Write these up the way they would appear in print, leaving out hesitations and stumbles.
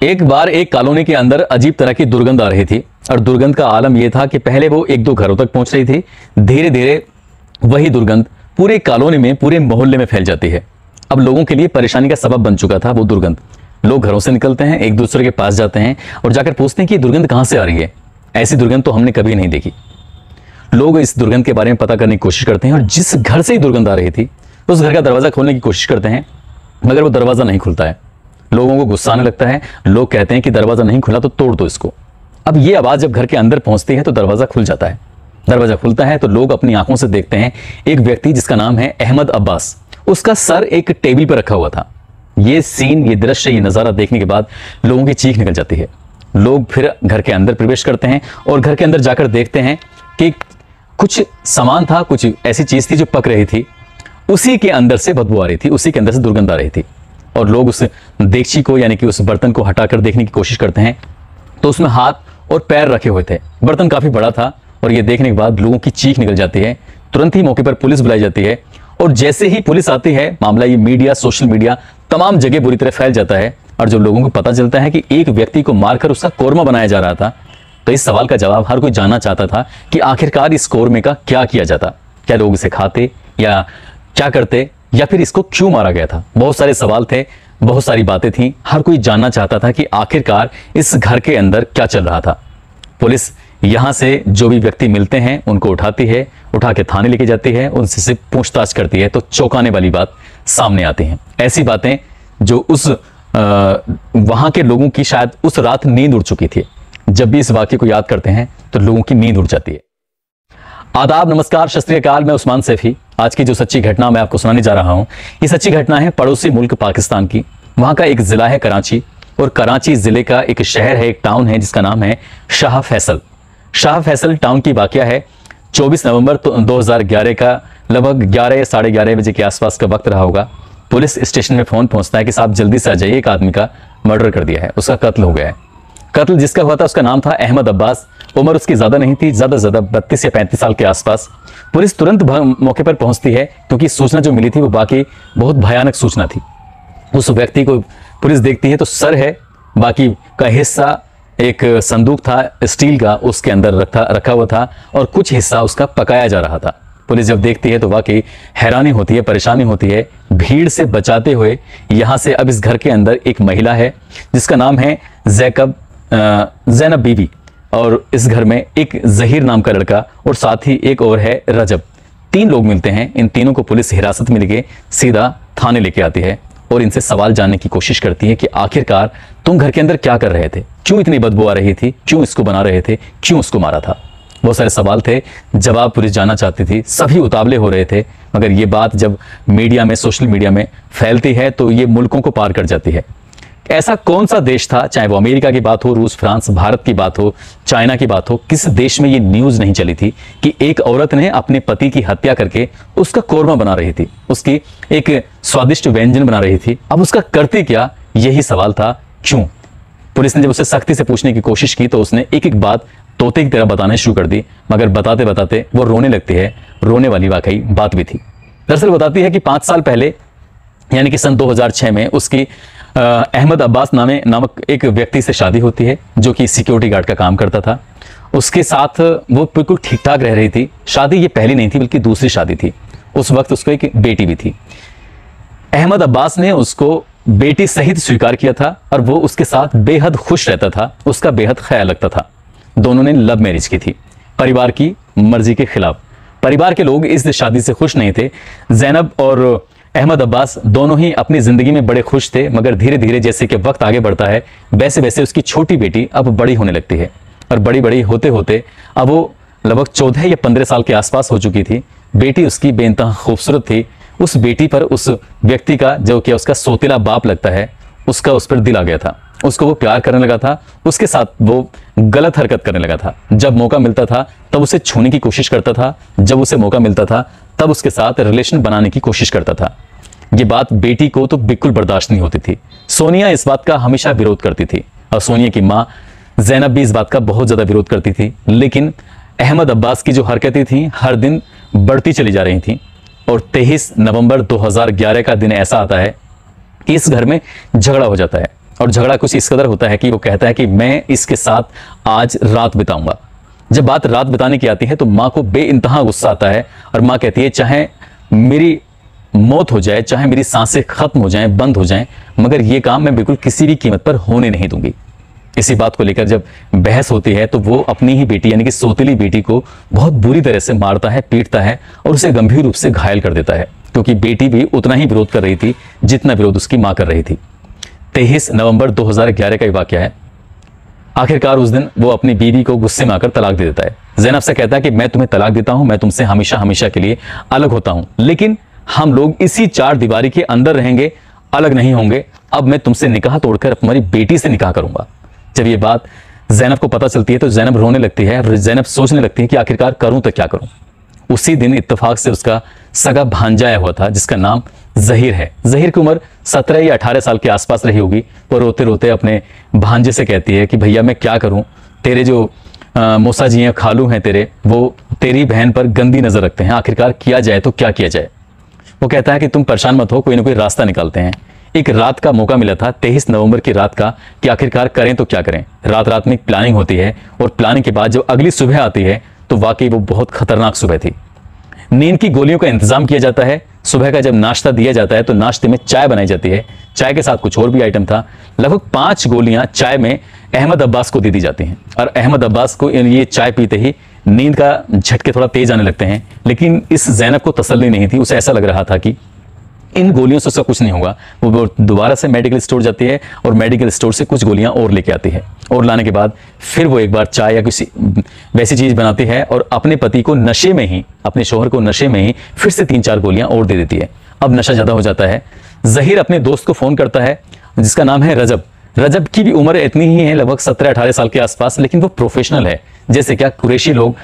एक बार एक कॉलोनी के अंदर अजीब तरह की दुर्गंध आ रही थी और दुर्गंध का आलम यह था कि पहले वो एक दो घरों तक पहुंच रही थी, धीरे धीरे वही दुर्गंध पूरे कॉलोनी में, पूरे मोहल्ले में फैल जाती है। अब लोगों के लिए परेशानी का सबब बन चुका था वो दुर्गंध। लोग घरों से निकलते हैं, एक दूसरे के पास जाते हैं और जाकर पूछते हैं कि दुर्गंध कहां से आ रही है। ऐसी दुर्गंध तो हमने कभी नहीं देखी। लोग इस दुर्गंध के बारे में पता करने की कोशिश करते हैं और जिस घर से ही दुर्गंध आ रही थी उस घर का दरवाजा खोलने की कोशिश करते हैं, मगर वो दरवाजा नहीं खुलता है। लोगों को गुस्सा आने लगता है। लोग कहते हैं कि दरवाजा नहीं खुला तो तोड़ दो इसको। अब ये आवाज जब घर के अंदर पहुंचती है तो दरवाजा खुल जाता है। दरवाजा खुलता है तो लोग अपनी आंखों से देखते हैं एक व्यक्ति जिसका नाम है अहमद अब्बास। उसका सर एक टेबल पर रखा हुआ था। ये सीन, ये दृश्य, ये नजारा देखने के बाद लोगों की चीख निकल जाती है। लोग फिर घर के अंदर प्रवेश करते हैं और घर के अंदर जाकर देखते हैं कि कुछ सामान था, कुछ ऐसी चीज थी जो पक रही थी। उसी के अंदर से बदबू आ रही थी, उसी के अंदर से दुर्गंध आ रही थी। और लोग उस देगची को, यानी कि उस बर्तन को हटाकर देखने की कोशिश करते हैं तो उसमें हाथ और पैर रखे हुए थे। बर्तन काफी बड़ा था और ये देखने के बाद लोगों की चीख निकल जाती है। तुरंत ही मौके पर पुलिस बुलाई जाती है और जैसे ही पुलिस आती है, मामला ये मीडिया, सोशल मीडिया, तमाम जगह बुरी तरह फैल जाता है। और जब लोगों को पता चलता है कि एक व्यक्ति को मारकर उसका कोरमा बनाया जा रहा था, तो इस सवाल का जवाब हर कोई जानना चाहता था कि आखिरकार इस कोरमे का क्या किया जाता। क्या लोग इसे खाते या क्या करते, या फिर इसको क्यों मारा गया था। बहुत सारे सवाल थे, बहुत सारी बातें थी। हर कोई जानना चाहता था कि आखिरकार इस घर के अंदर क्या चल रहा था। पुलिस यहां से जो भी व्यक्ति मिलते हैं उनको उठाती है, उठा के थाने लेके जाती है, उनसे से पूछताछ करती है तो चौंकाने वाली बात सामने आती है। ऐसी बातें जो उस वहां के लोगों की शायद उस रात नींद उड़ चुकी थी। जब भी इस वाक्य को याद करते हैं तो लोगों की नींद उड़ जाती है। आदाब, नमस्कार, सत श्री अकाल। मैं उस्मान सैफी। आज की जो सच्ची घटना मैं आपको सुनाने जा रहा हूं, ये सच्ची घटना है पड़ोसी मुल्क पाकिस्तान की। वहां का एक जिला है कराची और कराची जिले का एक शहर है, एक टाउन है जिसका नाम है शाह फैसल। शाह फैसल टाउन की वाकया है 24 नवंबर 2011 का लगभग 11 या 11:30 बजे के आसपास का वक्त रहा होगा। पुलिस स्टेशन में फोन पहुंचता है कि साहब जल्दी से आ जाइए, एक आदमी का मर्डर कर दिया है, उसका कत्ल हो गया है। कत्ल जिसका हुआ था उसका नाम था अहमद अब्बास। उम्र उसकी ज्यादा नहीं थी, ज्यादा से ज्यादा 32 या 35 साल के आसपास। पुलिस तुरंत मौके पर पहुंचती है क्योंकि सूचना जो मिली थी वो बाकी बहुत भयानक सूचना थी। उस व्यक्ति को पुलिस देखती है तो सर है, बाकी का हिस्सा एक संदूक था स्टील का, उसके अंदर रखा हुआ था और कुछ हिस्सा उसका पकाया जा रहा था। पुलिस जब देखती है तो वाकई हैरानी होती है, परेशानी होती है। भीड़ से बचाते हुए यहां से अब इस घर के अंदर एक महिला है जिसका नाम है ज़ैनब बीबी, और इस घर में एक जहीर नाम का लड़का और साथ ही एक और है रजब। 3 लोग मिलते हैं। इन तीनों को पुलिस हिरासत में लेके सीधा थाने लेके आती है और इनसे सवाल जानने की कोशिश करती है कि आखिरकार तुम घर के अंदर क्या कर रहे थे, क्यों इतनी बदबू आ रही थी, क्यों इसको बना रहे थे, क्यों उसको मारा था। बहुत सारे सवाल थे, जवाब पुलिस जानना चाहती थी। सभी उतावले हो रहे थे, मगर ये बात जब मीडिया में, सोशल मीडिया में फैलती है तो ये मुल्कों को पार कर जाती है। ऐसा कौन सा देश था, चाहे वो अमेरिका की बात हो, रूस, फ्रांस, भारत की बात हो, चाइना की बात हो, किस देश में ये न्यूज नहीं चली थी कि एक औरत ने अपने पति की हत्या करके उसका कोरमा बना रही थी, उसकी एक स्वादिष्ट व्यंजन बना रही थी। अब उसका करती क्या, यही सवाल था, क्यों। पुलिस ने जब उसे सख्ती से पूछने की कोशिश की तो उसने एक एक बात तोते की तरह बताना शुरू कर दी, मगर बताते बताते वो रोने लगती है। रोने वाली वाकई बात भी थी। दरअसल बताती है कि 5 साल पहले, यानी कि सन 2006 में उसकी अहमद अब्बास नामक एक व्यक्ति से शादी होती है जो कि सिक्योरिटी गार्ड का काम करता था। उसके साथ वो बिल्कुल ठीक ठाक रह रही थी। शादी ये पहली नहीं थी बल्कि दूसरी शादी थी। उस वक्त उसको एक बेटी भी थी। अहमद अब्बास ने उसको बेटी सहित स्वीकार किया था और वो उसके साथ बेहद खुश रहता था, उसका बेहद ख्याल रखता था। दोनों ने लव मैरिज की थी, परिवार की मर्जी के खिलाफ। परिवार के लोग इस शादी से खुश नहीं थे। ज़ैनब और अहमद अब्बास दोनों ही अपनी जिंदगी में बड़े खुश थे, मगर धीरे धीरे जैसे कि वक्त आगे बढ़ता है वैसे वैसे उसकी छोटी बेटी अब बड़ी होने लगती है और बड़ी बड़ी होते होते अब वो लगभग 14 या 15 साल के आसपास हो चुकी थी। बेटी उसकी बेइंतहा खूबसूरत थी। उस बेटी पर उस व्यक्ति का, जो कि उसका सौतेला बाप लगता है, उसका उस पर दिल आ गया था। उसको वो प्यार करने लगा था, उसके साथ वो गलत हरकत करने लगा था। जब मौका मिलता था तब उसे छूने की कोशिश करता था, जब उसे मौका मिलता था तब उसके साथ रिलेशन बनाने की कोशिश करता था। ये बात बेटी को तो बिल्कुल बर्दाश्त नहीं होती थी। सोनिया इस बात का हमेशा विरोध करती थी और सोनिया की माँ ज़ैनब भी इस बात का बहुत ज्यादा विरोध करती थी। लेकिन अहमद अब्बास की जो हरकतें थी हर दिन बढ़ती चली जा रही थी और 23 नवंबर 2011 का दिन ऐसा आता है कि इस घर में झगड़ा हो जाता है। और झगड़ा कुछ इस कदर होता है कि वो कहता है कि मैं इसके साथ आज रात बिताऊंगा। जब बात रात बिताने की आती है तो माँ को बेइंतहा गुस्सा आता है और माँ कहती है चाहे मेरी मौत हो जाए, चाहे मेरी सांसें खत्म हो जाएं, बंद हो जाएं, मगर ये काम मैं बिल्कुल किसी भी कीमत पर होने नहीं दूंगी। इसी बात को लेकर जब बहस होती है तो वो अपनी ही बेटी यानी कि सौतेली बेटी को बहुत बुरी तरह से मारता है, पीटता है और उसे गंभीर रूप से घायल कर देता है, क्योंकि बेटी भी उतना ही विरोध कर रही थी जितना विरोध उसकी मां कर रही थी। 23 नवंबर 2011 का ये वाकया है। आखिरकार उस दिन वो अपनी बीवी को गुस्से में आकर तलाक दे देता है। ज़ैनब से कहता है कि मैं तुम्हें तलाक देता हूं, मैं तुमसे हमेशा हमेशा के लिए अलग होता हूं, लेकिन हम लोग इसी चार दीवारी के अंदर रहेंगे, अलग नहीं होंगे। अब मैं तुमसे निकाह तोड़कर तुम्हारी बेटी से निकाह करूंगा। जब ये बात ज़ैनब को पता चलती है तो ज़ैनब रोने लगती है और ज़ैनब सोचने लगती है कि आखिरकार करूं तो क्या करूं। उसी दिन इत्तेफाक से उसका सगा भांजा आया हुआ था जिसका नाम ज़हीर है। ज़हीर की उम्र 17 या 18 साल के आसपास रही होगी। वो रोते रोते अपने भांजे से कहती है कि भैया मैं क्या करूं, तेरे जो मौसा जी हैं, खालू हैं तेरे, वो तेरी बहन पर गंदी नजर रखते हैं, आखिरकार किया जाए तो क्या किया जाए। वो कहता है कि तुम परेशान मत हो, कोई ना कोई रास्ता निकालते हैं। एक रात का मौका मिला था 23 नवंबर की रात का कि आखिरकार करें तो क्या करें। रात रात में प्लानिंग होती है और प्लानिंग के बाद जब अगली सुबह आती है तो वाकई वो बहुत खतरनाक सुबह थी। नींद की गोलियों का इंतजाम किया जाता है। सुबह का जब नाश्ता दिया जाता है तो नाश्ते में चाय बनाई जाती है। चाय के साथ कुछ और भी आइटम था। लगभग 5 गोलियां चाय में अहमद अब्बास को दे दी जाती हैं और अहमद अब्बास को ये चाय पीते ही नींद का झटके थोड़ा तेज आने लगते हैं। लेकिन इस ज़ैनब को तसल्ली नहीं थी। उसे ऐसा लग रहा था कि इन गोलियों से उसका कुछ नहीं होगा। वो दोबारा से मेडिकल स्टोर जाती है और मेडिकल स्टोर से कुछ गोलियां और लेके आती है और लाने के बाद फिर वो एक बार चाय या किसी वैसी चीज बनाती है और अपने पति को नशे में ही, अपने शोहर को नशे में ही फिर से 3-4 गोलियां और दे देती है। अब नशा ज्यादा हो जाता है। ज़हीर अपने दोस्त को फोन करता है जिसका नाम है रजब। रजब की भी उम्र इतनी ही है, लगभग 17-18 साल के आसपास, लेकिन वो प्रोफेशनल है। जैसे क्या कुरैशी लोग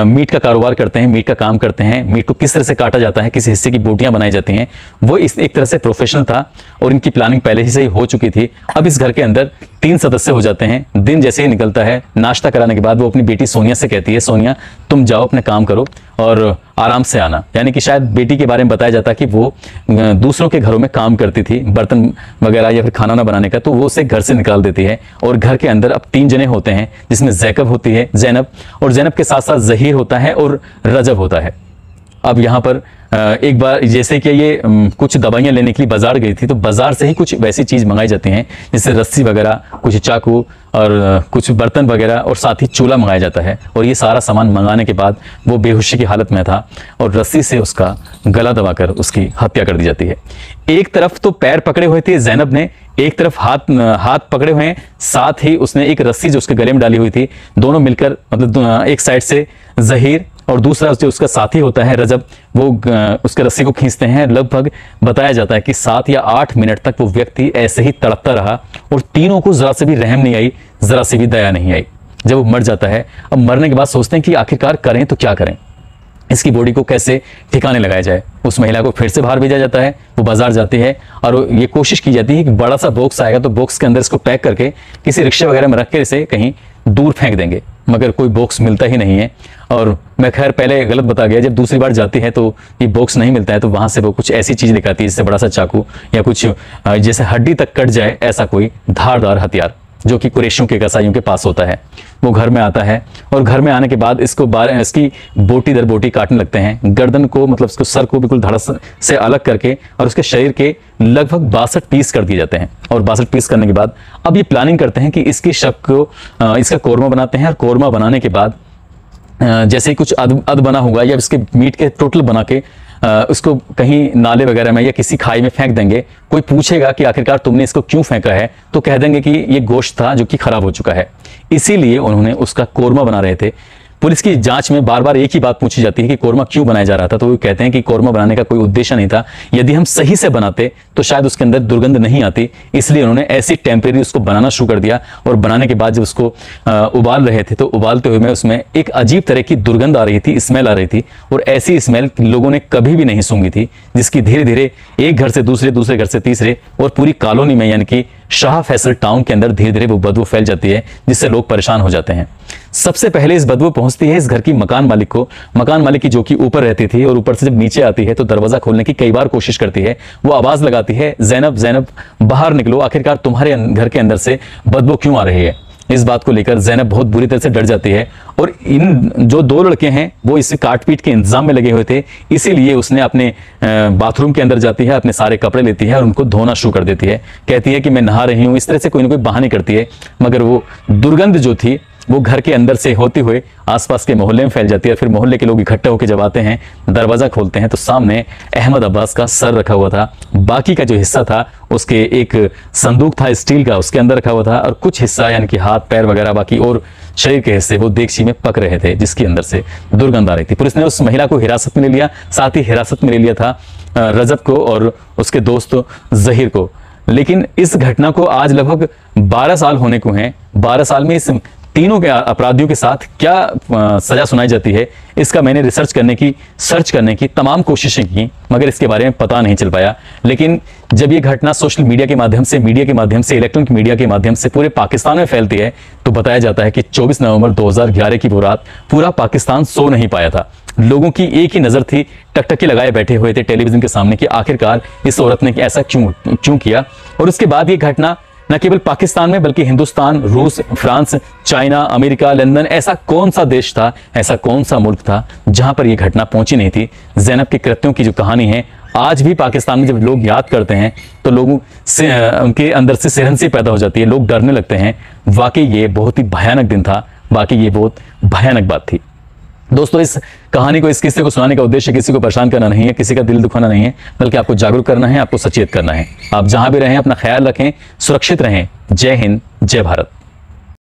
मीट का कारोबार करते हैं, मीट का काम करते हैं, मीट को किस तरह से काटा जाता है, किस हिस्से की बोटियां बनाई जाती हैं, वो इस एक तरह से प्रोफेशनल था और इनकी प्लानिंग पहले ही से ही हो चुकी थी। अब इस घर के अंदर 3 सदस्य हो जाते हैं। दिन जैसे ही निकलता है, नाश्ता कराने के बाद वो अपनी बेटी सोनिया से कहती है, सोनिया तुम जाओ अपना काम करो और आराम से आना। यानी कि शायद बेटी के बारे में बताया जाता कि वो दूसरों के घरों में काम करती थी, बर्तन वगैरह या फिर खाना ना बनाने का, तो वो उसे घर से निकाल देती है। और घर के अंदर अब 3 जने होते हैं जिसमें ज़ैकब होती है, ज़ैनब, और ज़ैनब के साथ साथ ज़हीर होता है और रजब होता है। अब यहाँ पर एक बार जैसे कि ये कुछ दवाइयाँ लेने के लिए बाजार गई थी तो बाजार से ही कुछ वैसी चीज़ मंगाई जाती हैं जैसे रस्सी वगैरह, कुछ चाकू और कुछ बर्तन वगैरह और साथ ही चूल्हा मंगाया जाता है। और ये सारा सामान मंगाने के बाद वो बेहोशी की हालत में था और रस्सी से उसका गला दबाकर उसकी हत्या कर दी जाती है। एक तरफ तो पैर पकड़े हुए थे ज़ैनब ने, एक तरफ हाथ पकड़े हुए हैं, साथ ही उसने एक रस्सी जो उसके गले में डाली हुई थी, दोनों मिलकर मतलब एक साइड से ज़हीर और दूसरा जो उसका साथी होता है रजब, वो उसके रस्सी को खींचते हैं। लगभग बताया जाता है कि 7 या 8 मिनट तक वो व्यक्ति ऐसे ही तड़पता रहा और तीनों को जरा से भी रहम नहीं आई, जरा से भी दया नहीं आई। जब वो मर जाता है, अब मरने के बाद सोचते हैं कि आखिरकार करें तो क्या करें, इसकी बॉडी को कैसे ठिकाने लगाया जाए। उस महिला को फिर से बाहर भेजा जाता है, वो बाजार जाती है और ये कोशिश की जाती है कि बड़ा सा बॉक्स आएगा तो बॉक्स के अंदर इसको पैक करके किसी रिक्शे वगैरह में रख के इसे कहीं दूर फेंक देंगे, मगर कोई बॉक्स मिलता ही नहीं है। और मैं खैर पहले गलत बता गया, जब दूसरी बार जाती है तो ये बॉक्स नहीं मिलता है तो वहां से वो कुछ ऐसी चीज दिखाती है जैसे बड़ा सा चाकू या कुछ जैसे हड्डी तक कट जाए ऐसा कोई धारदार हथियार, जो कि कुरैशियों के कसाईयों के पास होता है। वो घर में आता है और घर में आने के बाद इसकी बोटी दर बोटी काटने लगते हैं। गर्दन को मतलब इसको सर को बिल्कुल धड़ से अलग करके और उसके शरीर के लगभग 62 पीस कर दिए जाते हैं। और 62 पीस करने के बाद अब ये प्लानिंग करते हैं कि इसकी शक को इसका कोरमा बनाते हैं और कोरमा बनाने के बाद जैसे ही कुछ अद बना होगा या इसके मीट के टोटल बना के उसको कहीं नाले वगैरह में या किसी खाई में फेंक देंगे। कोई पूछेगा कि आखिरकार तुमने इसको क्यों फेंका है तो कह देंगे कि ये गोश्त था जो कि खराब हो चुका है, इसीलिए उन्होंने उसका कोरमा बना रहे थे। पुलिस की जांच में बार बार एक ही बात पूछी जाती है कि कोरमा क्यों बनाया जा रहा था, तो वो कहते हैं कि कोरमा बनाने का कोई उद्देश्य नहीं था, यदि हम सही से बनाते तो शायद उसके अंदर दुर्गंध नहीं आती, इसलिए उन्होंने ऐसी टेम्परेरी उसको बनाना शुरू कर दिया। और बनाने के बाद जब उसको उबाल रहे थे तो उबालते हुए में उसमें एक अजीब तरह की दुर्गंध आ रही थी, स्मेल आ रही थी, और ऐसी स्मेल लोगों ने कभी भी नहीं सूंघी थी, जिसकी धीरे धीरे एक घर से दूसरे, दूसरे घर से तीसरे और पूरी कॉलोनी में यानी कि शाह फैसल टाउन के अंदर धीरे धीरे वो बदबू फैल जाती है, जिससे लोग परेशान हो जाते हैं। सबसे पहले इस बदबू पहुंचती है इस घर की मकान मालिक को। मकान मालिक की जो कि ऊपर रहती थी, और ऊपर से जब नीचे आती है तो दरवाजा खोलने की कई बार कोशिश करती है। वो आवाज लगाती है, ज़ैनब ज़ैनब बाहर निकलो, आखिरकार तुम्हारे घर के अंदर से बदबू क्यों आ रही है। इस बात को लेकर ज़ैनब बहुत बुरी तरह से डर जाती है, और इन जो दो लड़के हैं वो इसे काट पीट के इंतजाम में लगे हुए थे, इसीलिए उसने अपने बाथरूम के अंदर जाती है, अपने सारे कपड़े लेती है और उनको धोना शुरू कर देती है। कहती है कि मैं नहा रही हूँ, इस तरह से कोई ना कोई बहाने करती है, मगर वो दुर्गंध जो थी वो घर के अंदर से होते हुए आसपास के मोहल्ले में फैल जाती है। फिर मोहल्ले के लोग इकट्ठे होकर जब आते हैं, दरवाजा खोलते हैं तो सामने अहमद अब्बास का सर रखा हुआ था। बाकी का जो हिस्सा था उसके एक संदूक था स्टील का, उसके अंदर रखा हुआ था, और कुछ हिस्सा यानी कि हाथ पैर वगैरह बाकी और शरीर के हिस्से वो देगची में पक रहे थे, जिसके अंदर से दुर्गंध आ रही थी। पुलिस ने उस महिला को हिरासत में ले लिया, साथ ही हिरासत में ले लिया था रजब को और उसके दोस्त जहीर को। लेकिन इस घटना को आज लगभग 12 साल होने को हैं। 12 साल में इस तीनों के अपराधियों के साथ क्या सजा सुनाई जाती है, इसका मैंने सर्च करने की तमाम कोशिशें की, मगर इसके बारे में पता नहीं चल पाया। लेकिन जब ये घटना सोशल मीडिया के माध्यम से इलेक्ट्रॉनिक मीडिया के माध्यम से पूरे पाकिस्तान में फैलती है, तो बताया जाता है कि 24 नवंबर 2011 की वो रात पूरा पाकिस्तान सो नहीं पाया था। लोगों की एक ही नजर थी, टकटकी लगाए बैठे हुए थे टेलीविजन के सामने कि आखिरकार इस औरत ने ऐसा क्यों किया। और उसके बाद ये घटना न केवल पाकिस्तान में बल्कि हिंदुस्तान, रूस, फ्रांस, चाइना, अमेरिका, लंदन, ऐसा कौन सा देश था, ऐसा कौन सा मुल्क था जहां पर यह घटना पहुंची नहीं थी। ज़ैनब के कृत्यों की जो कहानी है, आज भी पाकिस्तान में जब लोग याद करते हैं तो लोगों से उनके अंदर से सिरहंसी पैदा हो जाती है, लोग डरने लगते हैं। वाकई ये बहुत ही भयानक दिन था, बाकी ये बहुत भयानक बात थी। दोस्तों, इस कहानी को, इस किस्से को सुनाने का उद्देश्य किसी को परेशान करना नहीं है, किसी का दिल दुखाना नहीं है, बल्कि आपको जागरूक करना है, आपको सचेत करना है। आप जहां भी रहें अपना ख्याल रखें, सुरक्षित रहें। जय हिंद, जय भारत।